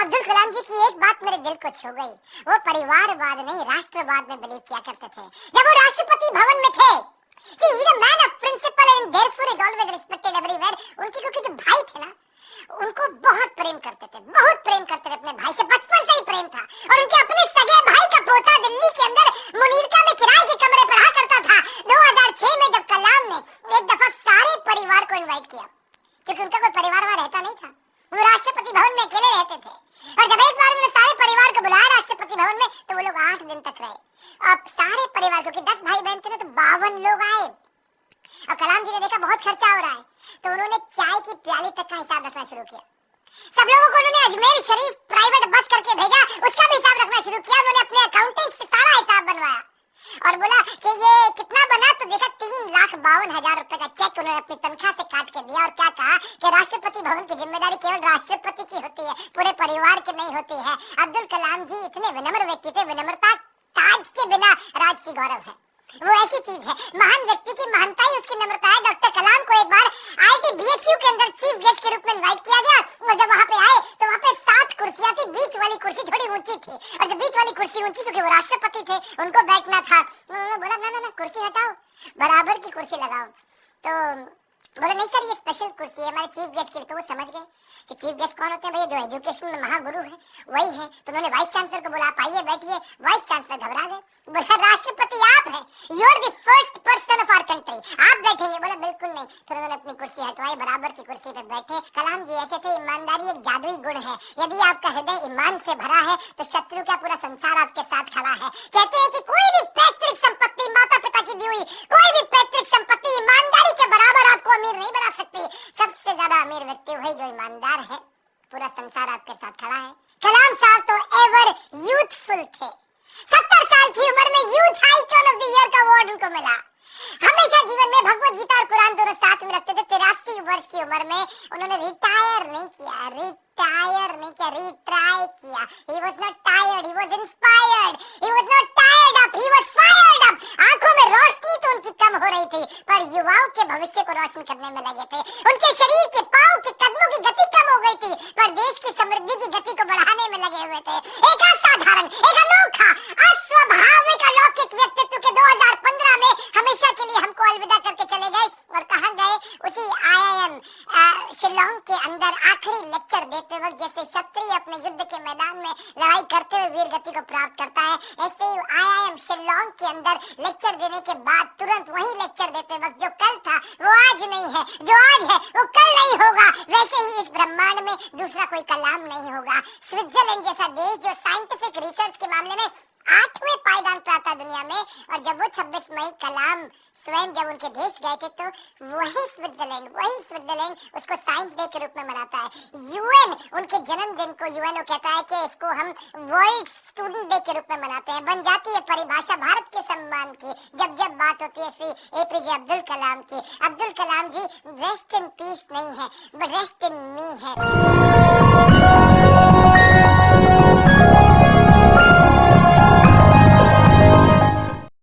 अब्दुल कलाम जी की एक बात मेरे दिल को छू गई। वो परिवारवाद नहीं राष्ट्रवाद में बिलीव किया करते थे जब वो राष्ट्रपति भवन में थे। See, he's a man of principle and therefore is always respected everywhere. उनके क्योंकि जो भाई थे ना, उनको बहुत प्रेम करते थे, बहुत प्रेम करते थे अपने भाई से, बचपन से ही प्रेम था। और उनके अपने सगे भाई का पोता दिल्ली के अंदर मुनीरका में किराए के कमरे पर रहा करता था। 2006 में जब कलाम ने एक दफा सारे परिवार को इनवाइट किया, क्योंकि उनका कोई परिवार वहां रहता नहीं था, वो राष्ट्रपति भवन में अकेले रहते थे। और जब एक बार उन्होंने सारे परिवार को बुलाया राष्ट्रपति भवन में, तो वो लोग 8 दिन तक रहे। अब सारे परिवार, क्योंकि 10 भाई बहन थे ना, तो 52 लोग आए। अब कलाम जी ने देखा बहुत खर्चा हो रहा है, तो उन्होंने चाय की प्याली तक का हिसाब रखना शुरू किया। सब लोगों को उन्होंने अजमेर शरीफ प्राइवेट बस करके भेजा, उसका भी हिसाब रखना शुरू किया। उन्होंने अपने अकाउंटेंट से सारा हिसाब बनवाया और बोला कि ये कितना बना, तो देखा 3,52,000 रुपए का चेक उन्होंने अपनी तनख्वाह से काट के दिया। और क्या कहा कि राष्ट्रपति भवन की जिम्मेदारी केवल राष्ट्रपति की होती है, पूरे परिवार की नहीं होती है। अब्दुल कलाम जी इतने विनम्र व्यक्ति थे, विनम्रता ताज के बिना राजसी गौरव है, वो ऐसी चीज है। महान व्यक्ति की महानता ही उसकी नम्रता है। डॉक्टर कलाम को एक बार IIT-BHU के अंदर चीफ गेस्ट के रूप में इनवाइट किया गया, और जब वहां पे आए तो वहां पे 7 कुर्सियां थी, बीच वाली कुर्सी थोड़ी ऊंची थी, और जब बीच वाली कुर्सी ऊंची, क्योंकि वो राष्ट्रपति थे, उनको बैठना था। उन्होंने बोला ना कुर्सी हटाओ, बराबर की कुर्सी लगाओ। तो बोले नहीं सर, ये स्पेशल कुर्सी है हमारे चीफ गेस्ट के लिए। तो वो समझ गए कि चीफ गेस्ट कौन होते हैं भैया, जो एजुकेशन में महागुरु है वही है। तो उन्होंने वाइस चांसलर को बोला आप आइए बैठिए। वाइस चांसलर घबरा गए, बोला राष्ट्रपति आप हैं, you are the first person of our country, आप बैठेंगे। बोला बिल्कुल नहीं। फिर उन्होंने अपनी कुर्सी हटवाई, बराबर की कुर्सी पे बैठे। कलाम जी ऐसे थे, ईमानदारी एक जादुई गुण है। यदि आपका हृदय ईमान से भरा है तो शत्रु का पूरा संसार आपके साथ खड़ा है। कहते हैं कि कोई भी पैतृक संपत्ति, माता पिता की दी हुई कोई भी पैतृक संपत्ति ईमानदारी के बराबर आपको अमीर नहीं बना सकती। सबसे ज्यादा अमीर व्यक्ति वही जो ईमानदार है, पूरा संसार आपके साथ खड़ा है। कलाम साहब तो एवर यूथफुल थे। 70 साल की उम्र में youth icon of the year का अवार्ड उनको मिला। हमेशा जीवन में भगवत गीता और कुरान दोनों साथ में रखते थे। 83 वर्ष की उम्र में उन्होंने रिटायर नहीं किया, रिट्राई किया। He was not tired, he was inspired, he was not tired up, he was fired up। आंखों में रोशनी तो उनकी कम हो रही थी, पर युवाओं के भविष्य को रोशन करने में लगे थे। उनके शरीर के पांव के कदमों की गति कम हो गई थी, पर देश की समृद्धि की गति को बढ़ाने में लगे हुए थे। एक असाधारण, एक अनोखा, अस्वाभाविक, अलौकिक व्यक्तित्व के 2015 में हमेशा के लिए हमको अलविदा करके चले गए। और कहाँ गए? उसी IIM शिलोंग के अंदर आखिरी लेक्चर देते वक्त जैसे क्षत्रिय अपने युद्ध के मैदान में लड़ाई करते हुए वीर गति को प्राप्त करता है, ऐसे ही IIM शिलोंग के अंदर लेक्चर देने के बाद तुरंत वही लेक्चर देते वक्त जो कल था वो आज नहीं है, जो आज है वो कल नहीं होगा, वैसे ही इस ब्रह्मांड में दूसरा कोई कलाम नहीं होगा। स्विट्जरलैंड जैसा देश जो साइंटिफिक रिसर्च के मामले में 8वें पायदान पे आता दुनिया में, और जब वो 26 मई कलाम स्वयं जब उनके देश गए थे तो वही स्विट्जरलैंड उसको साइंस डे के रूप में मनाता है। UN उनके जन्मदिन को UNO कहता है कि इसको हम वर्ल्ड स्टूडेंट डे के रूप में मनाते हैं। बन जाती है परिभाषा भारत के सम्मान की जब जब बात होती है श्री APJ अब्दुल कलाम की। अब्दुल कलाम जी रेस्ट इन पीस नहीं है, बट रेस्ट इन मी है।